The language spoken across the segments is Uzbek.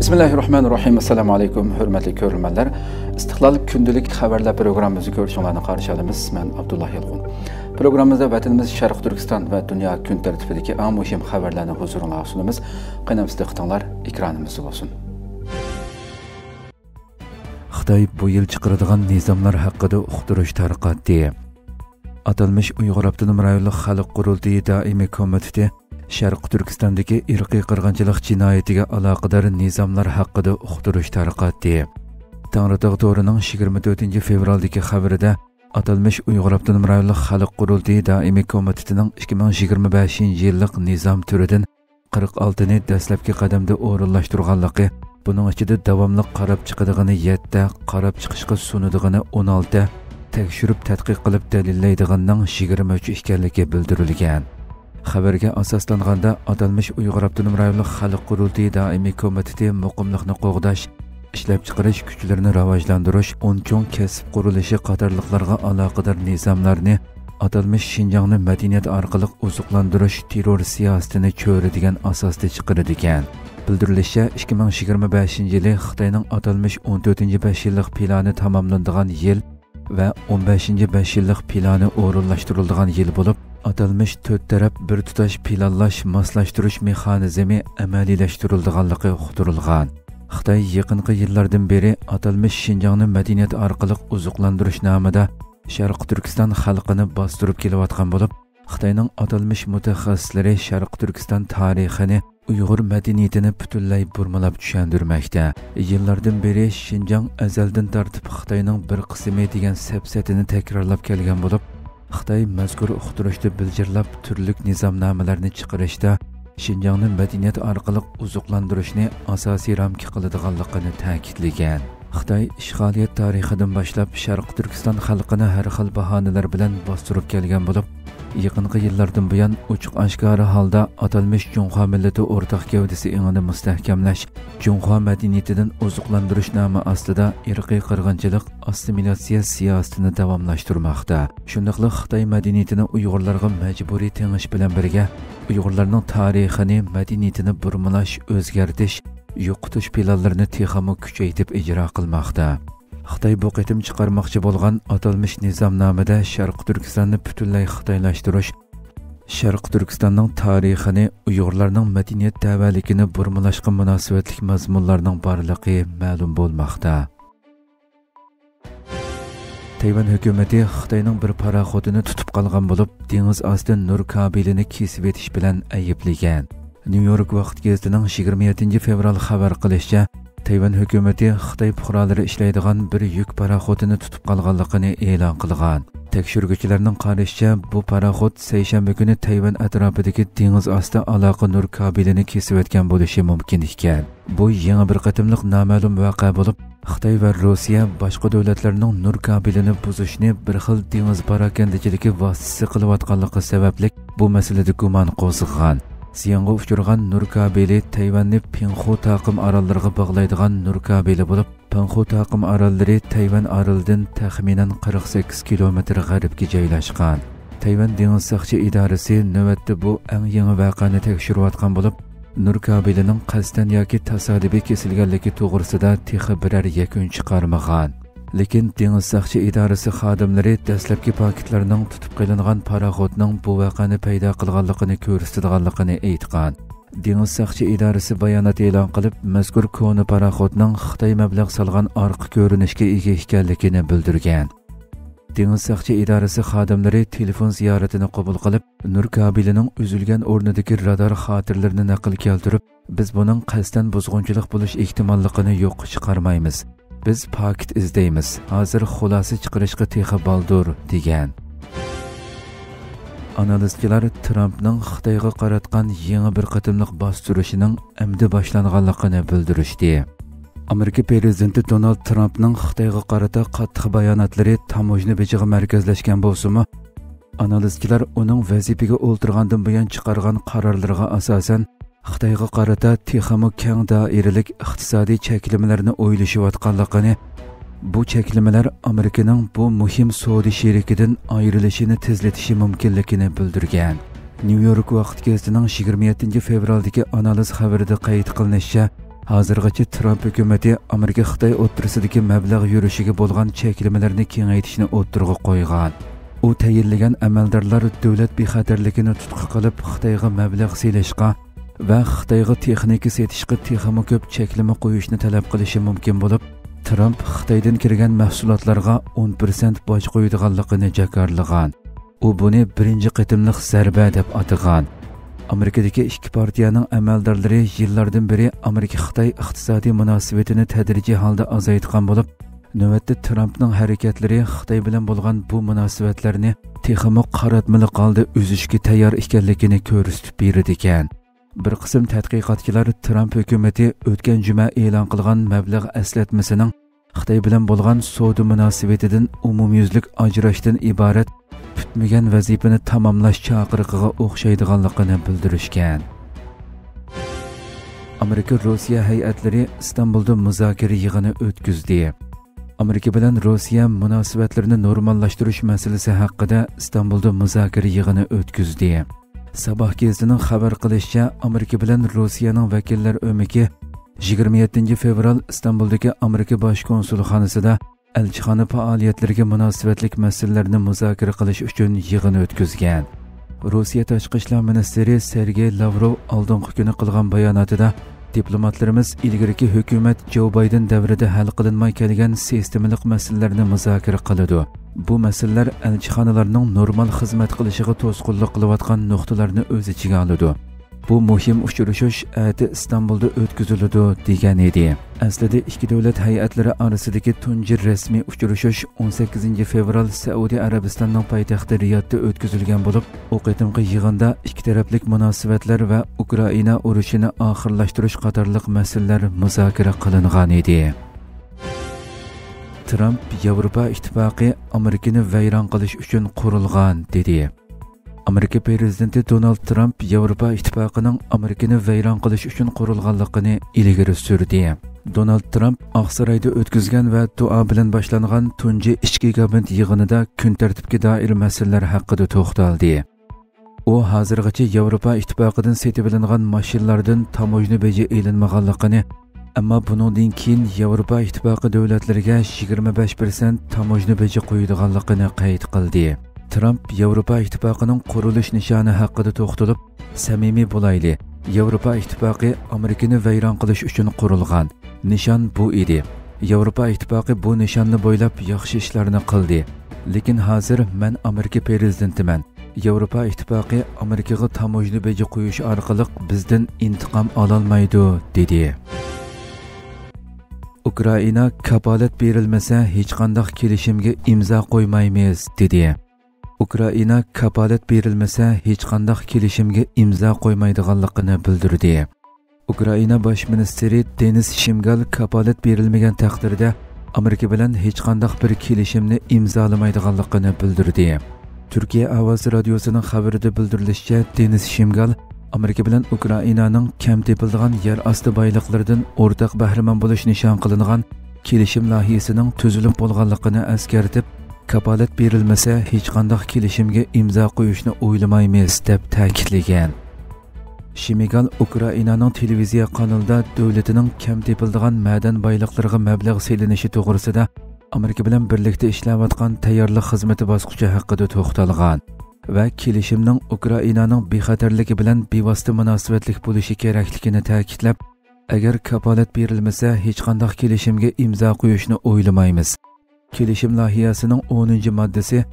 Bismillahirrahmanirrahim. Assalamu alaykum, hurmatli ko'ruvchilar. Istiqlol kundalik xabarlar programmamizni ko'rishinglarni qarshi olamiz. Men Abdullah Yalqun. Programmamizda vatanimiz Sharq Turkiston va dunyo kun tartibidagi eng muhim xabarlarni huzuringizga sunamiz. Qaynamizda qitinglar, ekranimizda bo'lsin. Xitoy bu yil chiqaradigan nizomlar haqida uqtirish tarqatdi. Atalmış Uyghur Abdunum rayonluq xalq qurultiyi doimiy komiteti Sharq Turkistondagi irqiy qirg'inchilik jinoyatiga aloqador nizomlar haqida uqtirish tarqatdi. Tangritog' to'rining 24 fevraldagi xabarida atalmış Uyghur Abdunum rayonluq xalq qurultiyi doimiy komitetining 2025 yillik nizom turidan 46 ni dastlabki qadamda o'rinlashtirganligi, buning ichida davomli qarab chiqadigani 7, qarab chiqishga sunudigani 16, tekshirib tadqiq qilib dalillaydiganning 23 ekanligi bildirilgan. Xabarga asoslanganda atalmış Uyghur Abdunum rayonluq xalq qurultiyi doimiy komiteti muqimlikni qo'g'dash, ishlab chiqarish kuchlarini rivojlantirish, o'ncho'ng kasb qurilishi qatorliqlarga aloqador nizomlarni atalmış Xinjiangni madaniyat orqali oziqlantirish terror siyosatini cho'radigan asosda chiqaradigan. Bildirilishicha, 2025 yili Xitoyning atalmış 14-5 yillik plani tamomlanadigan yil va 15-5 yillik plani o'rinlashtiriladigan yil bo'lib, atalmış 4 taraf bir tutash planlash, moslashtirish mexanizmi amaliylashtirilganligi uqtirilgan. Xitoy yaqinqi yillardan beri atalmış Xinjiangni madaniyat orqali oziqlantirish nomida Sharq Turkiston xalqini bostirib kelayotgan bo'lib, Xitoyning atalmış mutaxassislari Sharq Turkiston tarixini, Uyg'ur madaniyatini butunlay burmalab tushundirmoqda. Yillardan beri Xinjiang azaldan tortib Xitoyning bir qismi degan safsatini takrorlab kelgan bo'lib, Xitoy mazkur uqtirishda biljirlab turli nizomnomalarni chiqarishda Xinjiangni madaniyat orqali oziqlantirishni asosiy ramka qiladiganligini ta'kidlagan. Xitoy ishg'oliyat tarixidan boshlab Sharq Turkiston xalqini har xil bahonalar bilan bostirib kelgan bo'lib, yaqinqi yillardan buyon ochiq-oshkora holda atalmış Junxo millati o'rtaq gavdasi ingini mustahkamlash, Junxo madaniyatidan oziqlantirish nomi ostida irqiy qirg'inchilik, assimilyatsiya siyosatini davomlashtirmoqda. Shundaqla Xitoy madaniyatini Uyg'urlarga majburiy tengish bilan birga Uyg'urlarning tarixini, madaniyatini burmalash, o'zgartish, yo'qotish planlarini texmo kuchaytirib ijro qilmoqda. Xitoy bu qitim chiqarmoqchi bo'lgan atalmış nizomnomada Sharq Turkistonni butunlay xitoylashtirish, Sharq Turkistonning tarixini, Uyg'urlarning madaniyat tavaligini burmalashga munosabatli mazmunlarning borligi ma'lum bo'lmoqda. Tayvan hukumati Xitoyning bir paraxodini tutib qolgan bo'lib, dengiz osti nur kabelini kesib etish bilan ayblagan. New York vaqt gazetining 27 fevral xabar qilishicha, Tayvan hukumati Xitoy fuqarolari ishlaydigan bir yuk paraxodini tutib qolganligini e'lon qilgan. Tekshiruvchilarning qarashicha, bu paraxod seshanba kuni Tayvan atrofidagi dengiz osti aloqa nur kabelini kesib o'tgan bo'lishi mumkin ekan. Bu yangi bir qatimliq noma'lum voqea bo'lib, Xitoy va Rossiya boshqa davlatlarning nur kabelini buzishni bir xil dengiz parakandachiligi vositasi qilayotganligi sababli bu masalada gumon qo'zg'agan. Ziyonga uchragan nur kabeli Tayvanni Pinghu taqim orollariga bog'laydigan nur kabeli bo'lib, Pinghu taqim orollari Tayvan orolidan taxminan 48 kilometr g'arbga joylashgan. Tayvan dengiz saqchi idorasi navbatda bu eng yangi voqeani tekshirayotgan bo'lib, nur kabelining qasddan yoki tasodifiy kesilganligi to'g'risida texi biror yakun chiqarmagan. Lekin dengiz saqchi idorasi xodimlari dastlabki paketlarning tutib qilingan paraxodning bu voqeani paydo qilganligini ko'rsatganligini aytgan. Dengiz saqchi idorasi bayonot e'lon qilib, mazkur koni paraxodning Xitoy mablag' solgan orqa ko'rinishga ega ekanligini bildirgan. Dengiz saqchi idorasi xodimlari telefon ziyoratini qabul qilib, nur kabelining uzilgan o'rnidagi radar xotirlarini naql keltirib, biz buning qasddan buzg'unchilik bo'lish ehtimolligini yo'q chiqarmaymiz. Biz paket izlaymiz. Hozir xulosa chiqarishga texi baldur degan. Analistlar Trumpning Xitoyga qaratgan yangi bir qatimliq bostirishining amdi boshlanganligini bildirishdi. Amerika prezidenti Donald Trumpning Xitoyga qarata qattiq bayonotlari tamojna bejiga markazlashgan bo'lsa-mu, analistlar uning vazifaga o'ltirgandan buyon chiqargan qarorlariga asosan Xitoyga qarata texmo keng doiralik iqtisodiy cheklamalarni o'ylashayotganligini, bu cheklamalar Amerikaning bu muhim savdo sherikidan ayrilishini tezlatishi mumkinligini bildirgan. New York vaqt gazetining 27 fevraldagi analiz xabarida qayd qilinishicha, hozirgacha Trump hukumati Amerika Xitoy o'rtasidagi mablag' yurishiga bo'lgan cheklamalarni kengaytirishni o'ttirg'a qo'ygan. U tayinlagan amaldorlar davlat bexatarligini tutqi qilib Xitoyga mablag' selishga va Xitoyga texnika setishga texmi ko'p cheklama qo'yishni talab qilishi mumkin bo'lib, Trump Xitoydan kirgan mahsulotlarga 10% boj qo'yadiganligini jakarlagan. U buni birinchi qitimliq zarba deb atagan. Amerikadagi ikki partiyaning amaldorlari yillardan beri Amerika-Xitoy iqtisodiy munosabatini tadrijiy holda azaytgan bo'lib, navbatda Trumpning harakatlari Xitoy bilan bo'lgan bu munosabatlarni texmi qaratmali holda uzishga tayyor ekanligini ko'rsatib berdi ekan. Bir qism tadqiqotchilar Trump hukumati o'tgan juma e'lon qilgan mablag' aslatmasining Xitoy bilan bo'lgan savdo munosabatidan umumyuzlik ajrashdan iborat bitmagan vazifani tamomlash chaqiriqiga o'xshaydiganligini bildirishgan. Amerika Rossiya hayatlari Istanbulda muzokara yig'ini o'tkazdi. Amerika bilan Rossiya munosabatlarini normallashtirish masalasi haqida Istanbulda muzokara yig'ini o'tkazdi. Sabah gazetining xabar qilishicha, Amerika bilan Rossiyaning vakillar o'miki 27 fevral Istanbuldagi Amerika bosh konsulxonasida elchixona faoliyatlariga munosabatlik masalalarni muzokara qilish uchun yig'in o'tkazgan. Rossiya tashqi ishlar ministri Sergey Lavrov oldingi kuni qilgan bayonotida diplomatlarimiz ilgariki hukumat Joe Biden davrida hal qilinmay kelgan sistemalik masalalarni muzokara qiladi. Bu masalalar elchixonalarning normal xizmat qilishiga to'sqinlik qilayotgan nuqtalarni o'z ichiga oladi. Bu muhim uchrashuv Istanbulda o'tkaziladi degan edi. Aslida ikki davlat hayatlari orasidagi tunji rasmiy uchrashuv 18 fevral Saudiya Arabistonining poytaxti Riyodda o'tkazilgan bo'lib, u qitimqi yig'inda ikki taraflik munosabatlar va Ukraina urushini oxirlashtirish qatorliq masalalar muzokara qilingan edi. Trump Yevropa ittifoqi Amerikani vayron qilish uchun qurilgan dedi. Amerika prezidenti Donald Trump Yevropa ittifoqining Amerikani vayron qilish uchun qurilganligini ilgari surdi. Donald Trump Oqsaroyda o'tkazgan va duo bilan boshlangan tunji ichki kabinет yig'inida kun tartibga doir masalalar haqida to'xtaldi. U hozirgacha Yevropa ittifoqidan setib olingan mashinalardan tamojna beji e'linmaganligini, ammo bundan keyin Yevropa ittifoqi davlatlariga 25% tamojna beji qo'yadiganligini qayd qildi. Trump Yevropa ittifoqining qurilish nishoni haqida to'xtalib, samimiy bo'layli. Yevropa ittifoqi Amerikani vayron qilish uchun qurilgan. Nishon bu edi. Yevropa ittifoqi bu nishonni bo'ylab yaxshi ishlarni qildi. Lekin hozir men Amerika prezidentiman. Yevropa ittifoqi Amerikaga tamojna beji qo'yish orqali bizdan intiqom ololmaydi, dedi. Ukraina kapolat berilmasa hech qanday kelishimga imzo qo'ymaymiz, dedi. Ukraina kapolat berilmasa hech qanday kelishimga imzo qo'ymaydiganligini bildirdi. Ukraina bosh ministri Denis Shimgal kapolat berilmagan taqdirda Amerika bilan hech qanday bir kelishimni imzolamaydiganligini bildirdi. Turkiya Ovoz radiosining xabarida bildirilishicha, Denis Shimgal Amerika bilan Ukrainaning kam tepildigan yer osti boyliqlaridan o'rtaq bahramon bo'lish nishon qilingan kelishim loyihasining tuzilib bo'lganligini eskartib, kapolat berilmasa hech qanday kelishimga imzo qo'yishni o'ylamaymiz deb ta'kidlagan. Shimigal Ukrainaning televiziya kanalida davlatining kam tepildigan madan boyliqlariga mablag' selinishi to'g'risida Amerika bilan birlikda ishlayotgan tayyorlik xizmati bosqichi haqida to'xtalgan va kelishimning Ukrainaning bexatarligi bilan bevosita munosabatlik bo'lishi kerakligini ta'kidlab, agar kapolat berilmasa hech qanday kelishimga imzo qo'yishni o'ylamaymiz. Kelishim loyihasining 10-moddasi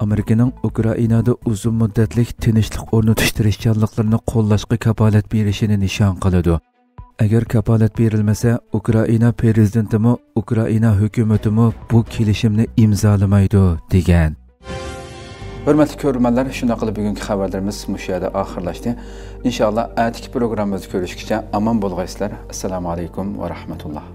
Amerikaning Ukrainada uzun muddatlik tinchlik o'rnatish tirishchanliklarini qo'llashga kapolat berishini nishon qiladi. Agar kapolat berilmasa, Ukraina prezidentimi, Ukraina hukumatimi bu kelishimni imzolamaydi, degan. Hurmatli ko'ruvchilar, shunday qilib bugungi xabarlarimiz mush yerda oxirlashdi. Inshaalloh atiki programmamizni ko'rishgacha omon bo'lg'aysizlar. Assalomu alaykum va rahmatulloh.